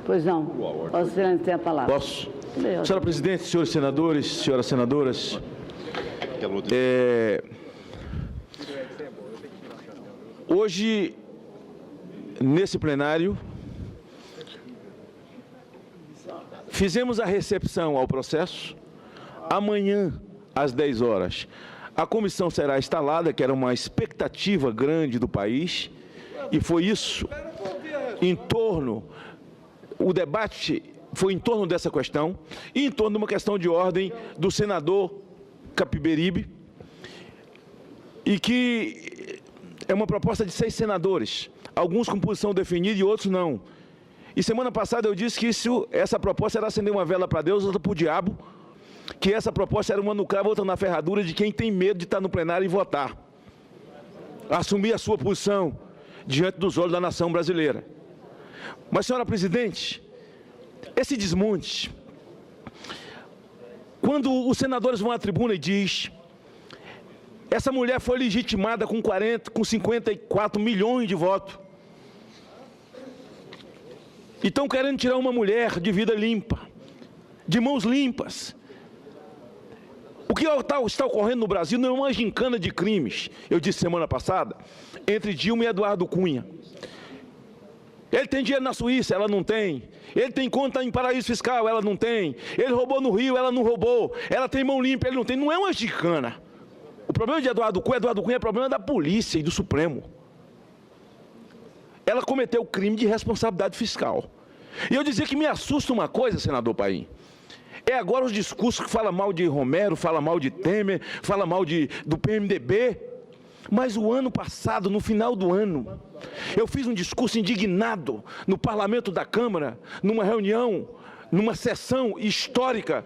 Pois não. Vossa Excelência tem a palavra. Posso? Senhora Presidente, senhores senadores, senhoras senadoras, hoje, nesse plenário, fizemos a recepção ao processo. Amanhã, às 10 horas, a comissão será instalada, que era uma expectativa grande do país, e foi isso, o debate foi em torno dessa questão, e em torno de uma questão de ordem do senador Capiberibe, e que é uma proposta de 6 senadores, alguns com posição definida e outros não. E semana passada eu disse que essa proposta era acender uma vela para Deus, outra para o diabo, que essa proposta era uma no cravo, outra na ferradura de quem tem medo de estar no plenário e votar. Assumir a sua posição diante dos olhos da nação brasileira. Mas, senhora Presidente, esse desmonte, quando os senadores vão à tribuna e diz, essa mulher foi legitimada com 54 milhões de votos, e estão querendo tirar uma mulher de vida limpa, de mãos limpas. O que está ocorrendo no Brasil não é uma gincana de crimes, eu disse semana passada, entre Dilma e Eduardo Cunha. Ele tem dinheiro na Suíça, ela não tem. Ele tem conta em paraíso fiscal, ela não tem. Ele roubou no Rio, ela não roubou. Ela tem mão limpa, ele não tem. Não é uma gincana. O problema de Eduardo Cunha é problema da polícia e do Supremo. Ela cometeu crime de responsabilidade fiscal. E eu dizia que me assusta uma coisa, senador Paim. É agora os discursos que falam mal de Romero, falam mal de Temer, falam mal do PMDB. Mas o ano passado, no final do ano, eu fiz um discurso indignado no parlamento da Câmara, numa reunião, numa sessão histórica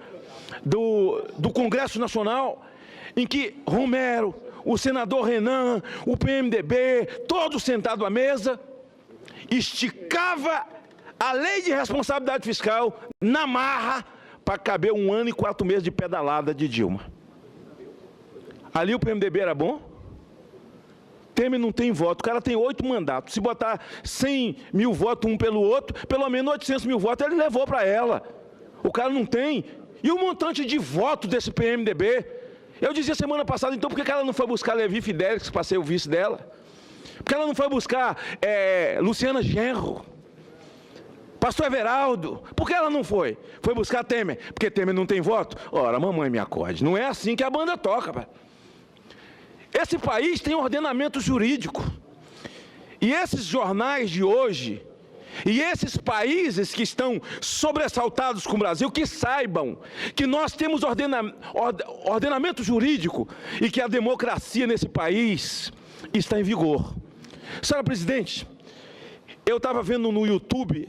do Congresso Nacional, em que Romero, o senador Renan, o PMDB, todos sentados à mesa, esticava a lei de responsabilidade fiscal na marra para caber 1 ano e 4 meses de pedalada de Dilma. Ali o PMDB era bom? Temer não tem voto, o cara tem 8 mandatos. Se botar 100 mil votos um pelo outro, pelo menos 800 mil votos ele levou para ela. O cara não tem. E o montante de votos desse PMDB? Eu dizia semana passada, então, por que ela não foi buscar Levi Fidelix, que passei o vice dela? Por que ela não foi buscar Luciana Genro? Pastor Everaldo? Por que ela não foi? Foi buscar Temer? Porque Temer não tem voto? Ora, mamãe me acorde. Não é assim que a banda toca, pai. Esse país tem ordenamento jurídico. E esses jornais de hoje, e esses países que estão sobressaltados com o Brasil, que saibam que nós temos ordenamento jurídico e que a democracia nesse país está em vigor. Senhora Presidente, eu estava vendo no YouTube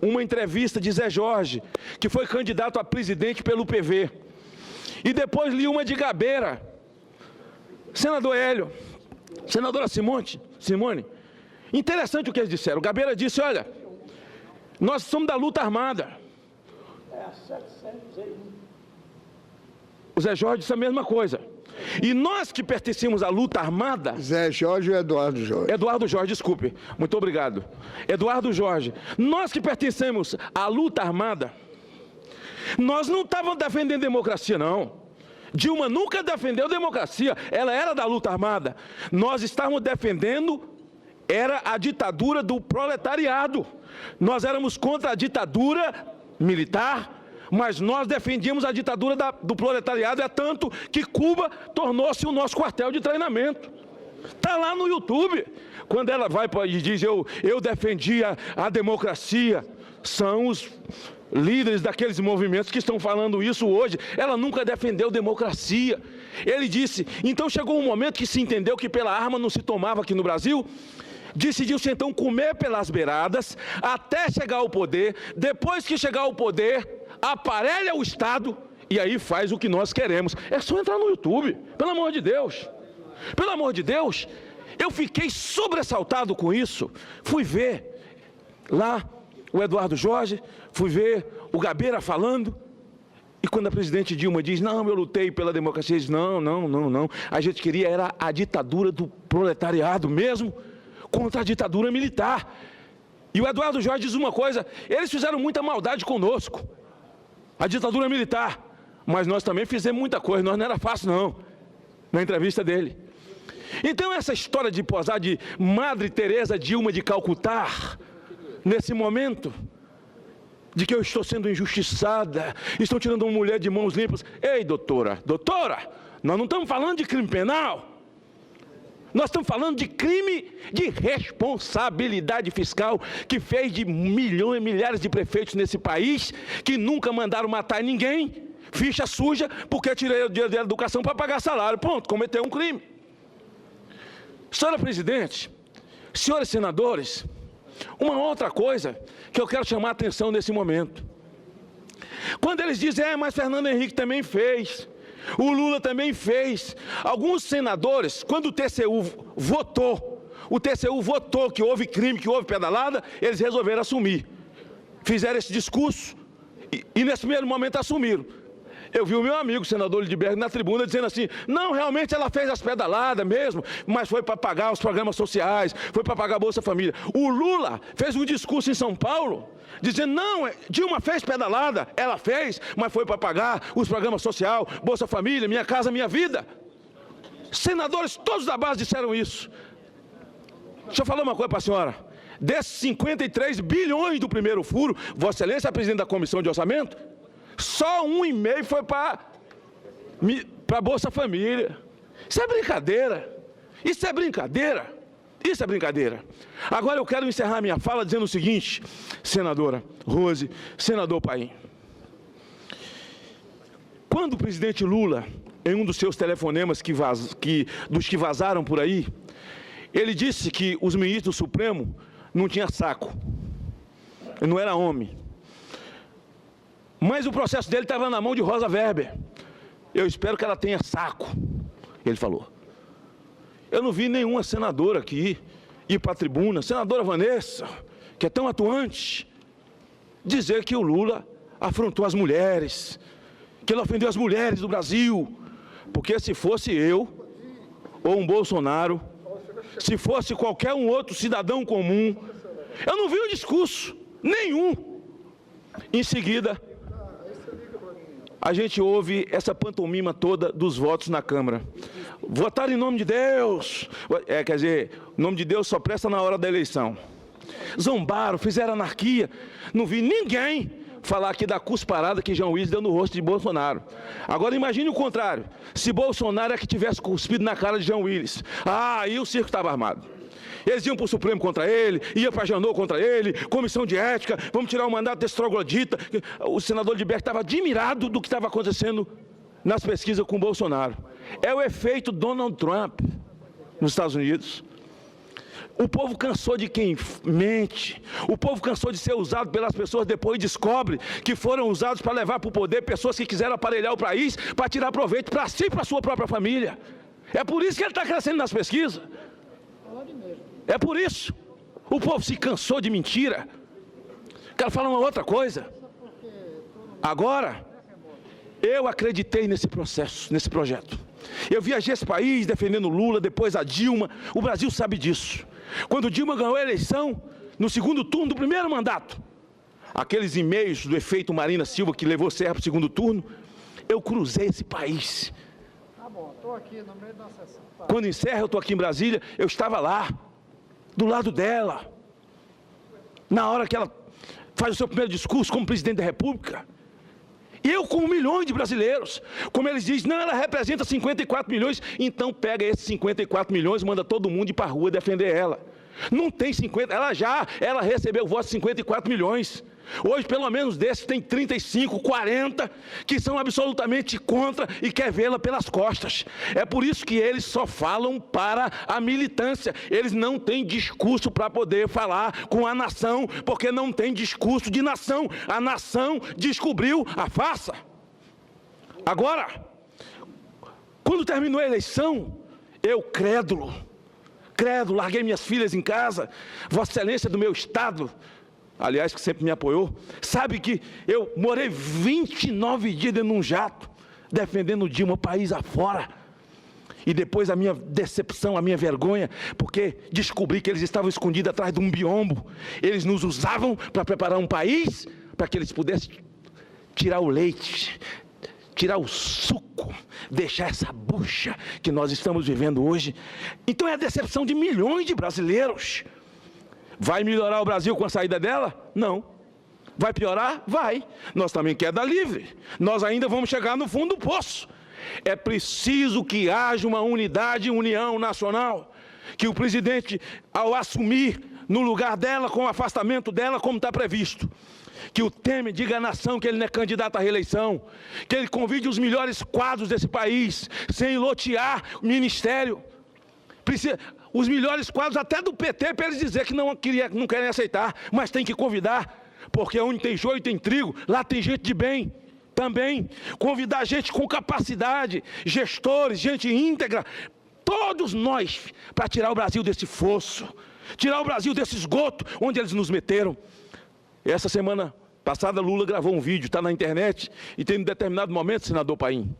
uma entrevista de Zé Jorge, que foi candidato a presidente pelo PV. E depois li uma de Gabeira. Senador Hélio, senadora Simone, interessante o que eles disseram. Gabeira disse, olha, nós somos da luta armada. O Zé Jorge disse a mesma coisa. E nós que pertencemos à luta armada... Zé Jorge ou Eduardo Jorge? Eduardo Jorge, desculpe. Muito obrigado. Eduardo Jorge. Nós que pertencemos à luta armada, nós não estávamos defendendo democracia, não. Dilma nunca defendeu democracia, ela era da luta armada. Nós estávamos defendendo, era a ditadura do proletariado. Nós éramos contra a ditadura militar, mas nós defendíamos a ditadura do proletariado, é tanto que Cuba tornou-se o nosso quartel de treinamento. Está lá no YouTube. Quando ela vai e diz, eu defendia a democracia, são os líderes daqueles movimentos que estão falando isso hoje. Ela nunca defendeu democracia. Ele disse, então chegou um momento que se entendeu que pela arma não se tomava aqui no Brasil, decidiu-se então comer pelas beiradas, até chegar ao poder. Depois que chegar ao poder, aparelha o Estado, e aí faz o que nós queremos. É só entrar no YouTube, pelo amor de Deus. Pelo amor de Deus, eu fiquei sobressaltado com isso. Fui ver lá o Eduardo Jorge, fui ver o Gabeira falando, e quando a presidente Dilma diz, não, eu lutei pela democracia, diz, não, a gente queria era a ditadura do proletariado mesmo, contra a ditadura militar. E o Eduardo Jorge diz uma coisa: eles fizeram muita maldade conosco, a ditadura militar, mas nós também fizemos muita coisa, nós não era fácil não, na entrevista dele. Então essa história de posar de Madre Teresa Dilma de Calcutá, nesse momento, de que eu estou sendo injustiçada, estão tirando uma mulher de mãos limpas. Ei, doutora, nós não estamos falando de crime penal, nós estamos falando de crime de responsabilidade fiscal, que fez de milhões e milhares de prefeitos nesse país, que nunca mandaram matar ninguém, ficha suja, porque tirei o dinheiro da educação para pagar salário, pronto, cometeu um crime. Senhora presidente, senhores senadores, uma outra coisa que eu quero chamar a atenção nesse momento. Quando eles dizem, mas Fernando Henrique também fez, o Lula também fez. Alguns senadores, quando o TCU votou que houve crime, que houve pedalada, eles resolveram assumir. Fizeram esse discurso e nesse primeiro momento assumiram. Eu vi o meu amigo, o senador Lidberg, na tribuna dizendo assim, não, realmente ela fez as pedaladas mesmo, mas foi para pagar os programas sociais, foi para pagar a Bolsa Família. O Lula fez um discurso em São Paulo, dizendo, não, Dilma fez pedalada, ela fez, mas foi para pagar os programas sociais, Bolsa Família, Minha Casa Minha Vida. Senadores todos da base disseram isso. Deixa eu falar uma coisa para a senhora. Desses 53 bilhões do primeiro furo, Vossa Excelência é a presidente da Comissão de Orçamento, só 1,5 foi para a Bolsa Família. Isso é brincadeira. Isso é brincadeira. Isso é brincadeira. Agora eu quero encerrar minha fala dizendo o seguinte, senadora Rose, senador Paim. Quando o presidente Lula, em um dos seus telefonemas dos que vazaram por aí, ele disse que os ministros do Supremo não tinham saco. Ele não era homem. Mas o processo dele estava na mão de Rosa Weber. Eu espero que ela tenha saco, ele falou. Eu não vi nenhuma senadora aqui ir para a tribuna, senadora Vanessa, que é tão atuante, dizer que o Lula afrontou as mulheres, que ele ofendeu as mulheres do Brasil, porque se fosse eu, ou um Bolsonaro, se fosse qualquer um outro cidadão comum, eu não vi um discurso nenhum. Em seguida, a gente ouve essa pantomima toda dos votos na Câmara. Votar em nome de Deus. Quer dizer, o nome de Deus só presta na hora da eleição. Zombaram, fizeram anarquia. Não vi ninguém falar aqui da cusparada que João Willis deu no rosto de Bolsonaro. Agora imagine o contrário. Se Bolsonaro é que tivesse cuspido na cara de João Willis. Aí o circo estava armado. Eles iam para o Supremo contra ele, iam para a Janot contra ele, comissão de ética, vamos tirar o mandato desse troglodita. O senador Lidberg estava admirado do que estava acontecendo nas pesquisas com o Bolsonaro. É o efeito Donald Trump nos Estados Unidos. O povo cansou de quem mente, o povo cansou de ser usado pelas pessoas, depois descobre que foram usados para levar para o poder pessoas que quiseram aparelhar o país para tirar proveito para si e para a sua própria família. É por isso que ele está crescendo nas pesquisas. É por isso. O povo se cansou de mentira. Quero falar uma outra coisa. Agora, eu acreditei nesse processo, nesse projeto. Eu viajei esse país defendendo Lula, depois a Dilma. O Brasil sabe disso. Quando Dilma ganhou a eleição, no segundo turno do primeiro mandato, aqueles e-mails do efeito Marina Silva que levou Serra para o segundo turno, eu cruzei esse país. Tá bom, estou aqui no meio da sessão. Tá. Quando encerra, eu estou aqui em Brasília, eu estava lá, do lado dela, na hora que ela faz o seu primeiro discurso como presidente da República. E eu com 1 milhão de brasileiros, como eles dizem, não, ela representa 54 milhões, então pega esses 54 milhões e manda todo mundo ir para a rua defender ela. Não tem 50, ela recebeu votos de 54 milhões. Hoje, pelo menos desses, tem 35, 40, que são absolutamente contra e quer vê-la pelas costas. É por isso que eles só falam para a militância. Eles não têm discurso para poder falar com a nação, porque não tem discurso de nação. A nação descobriu a farsa. Agora, quando terminou a eleição, eu crédulo, larguei minhas filhas em casa, Vossa Excelência do meu estado, aliás, que sempre me apoiou, sabe que eu morei 29 dias dentro de um jato, defendendo Dilma, país afora. E depois a minha decepção, a minha vergonha, porque descobri que eles estavam escondidos atrás de um biombo. Eles nos usavam para preparar um país, para que eles pudessem tirar o leite, tirar o suco, deixar essa bucha que nós estamos vivendo hoje. Então é a decepção de milhões de brasileiros. Vai melhorar o Brasil com a saída dela? Não. Vai piorar? Vai. Nós também queda livre. Nós ainda vamos chegar no fundo do poço. É preciso que haja uma unidade e união nacional. Que o presidente, ao assumir no lugar dela, com o afastamento dela, como está previsto, que o Temer diga à nação que ele não é candidato à reeleição, que ele convide os melhores quadros desse país, sem lotear o ministério. Os melhores quadros até do PT, para eles dizer que não querem aceitar, mas tem que convidar, porque onde tem joio tem trigo, lá tem gente de bem. Também convidar gente com capacidade, gestores, gente íntegra, todos nós, para tirar o Brasil desse fosso, tirar o Brasil desse esgoto onde eles nos meteram. Essa semana passada, Lula gravou um vídeo, está na internet, e tem um determinado momento, senador Paim,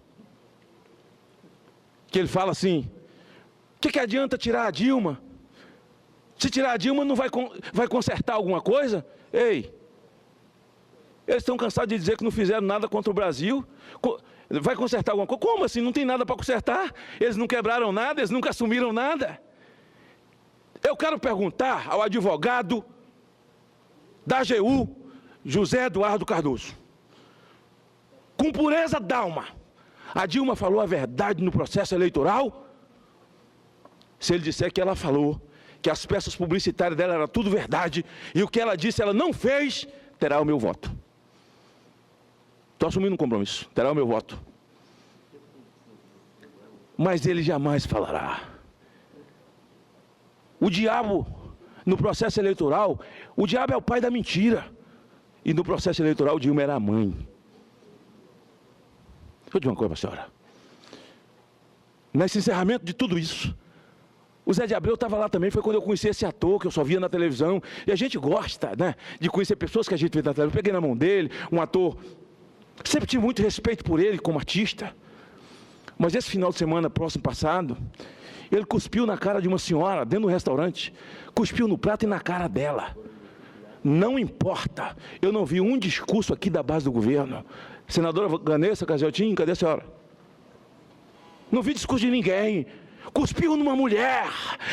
que ele fala assim: o que adianta tirar a Dilma? Se tirar a Dilma, não vai consertar alguma coisa? Ei! Eles estão cansados de dizer que não fizeram nada contra o Brasil. Vai consertar alguma coisa? Como assim? Não tem nada para consertar? Eles não quebraram nada, eles nunca assumiram nada. Eu quero perguntar ao advogado da AGU, José Eduardo Cardoso, com pureza d'alma, a Dilma falou a verdade no processo eleitoral? Se ele disser que ela falou, que as peças publicitárias dela eram tudo verdade, e o que ela disse ela não fez, terá o meu voto. Estou assumindo um compromisso, terá o meu voto. Mas ele jamais falará. O diabo, no processo eleitoral, o diabo é o pai da mentira. E no processo eleitoral, Dilma era a mãe. Deixa eu dizer uma coisa para a senhora. Nesse encerramento de tudo isso, o Zé de Abreu estava lá também, foi quando eu conheci esse ator que eu só via na televisão. E a gente gosta, né, de conhecer pessoas que a gente vê na televisão. Eu peguei na mão dele, um ator, sempre tive muito respeito por ele como artista. Mas esse final de semana, próximo passado, ele cuspiu na cara de uma senhora, dentro do restaurante. Cuspiu no prato e na cara dela. Não importa, eu não vi um discurso aqui da base do governo. Senadora Vanessa Caseltin, cadê a senhora? Não vi discurso de ninguém. Cuspiu numa mulher,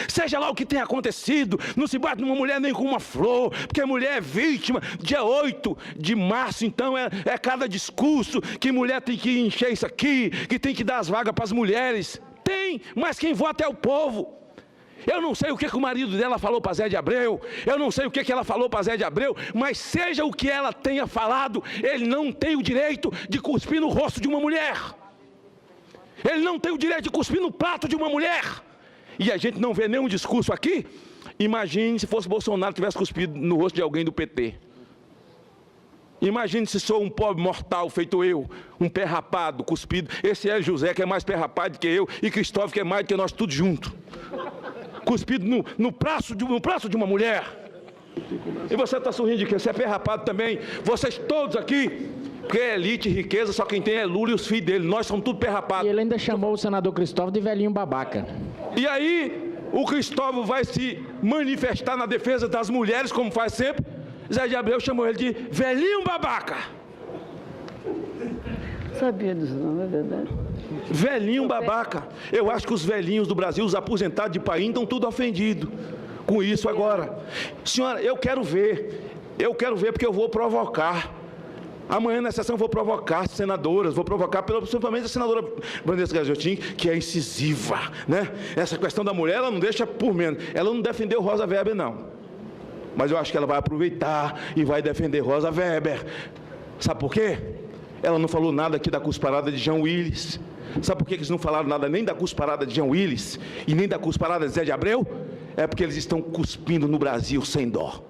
seja lá o que tenha acontecido, não se bate numa mulher nem com uma flor, porque a mulher é vítima. Dia 8 de março, então, é cada discurso, que mulher tem que encher isso aqui, que tem que dar as vagas para as mulheres. Tem, mas quem vota é o povo. Eu não sei o que o marido dela falou para Zé de Abreu, eu não sei o que ela falou para Zé de Abreu, mas seja o que ela tenha falado, ele não tem o direito de cuspir no rosto de uma mulher. Ele não tem o direito de cuspir no prato de uma mulher. E a gente não vê nenhum discurso aqui. Imagine se fosse Bolsonaro tivesse cuspido no rosto de alguém do PT. Imagine se sou um pobre mortal feito eu, um pé rapado, cuspido. Esse é José, que é mais pé rapado que eu, e Cristóvão, que é mais do que nós tudo junto. Cuspido no braço de uma mulher. E você está sorrindo de quê? Você é pé rapado também. Vocês todos aqui, porque é elite e riqueza, só quem tem é Lula e os filhos dele. Nós somos tudo pé rapado. E ele ainda chamou o senador Cristóvão de velhinho babaca. E aí, o Cristóvão vai se manifestar na defesa das mulheres, como faz sempre. Zé de Abreu chamou ele de velhinho babaca. Sabia disso não, é verdade. Velhinho babaca. Eu acho que os velhinhos do Brasil, os aposentados de Paim, estão tudo ofendidos com isso agora. Senhora, eu quero ver porque eu vou provocar. Amanhã na sessão eu vou provocar senadoras, vou provocar principalmente a senadora Vanessa Caseltin, que é incisiva, né? Essa questão da mulher, ela não deixa por menos. Ela não defendeu Rosa Weber, não. Mas eu acho que ela vai aproveitar e vai defender Rosa Weber. Sabe por quê? Ela não falou nada aqui da cusparada de Jean Willis. Sabe por que eles não falaram nada nem da cusparada de Jean Willis e nem da cusparada de Zé de Abreu? É porque eles estão cuspindo no Brasil sem dó.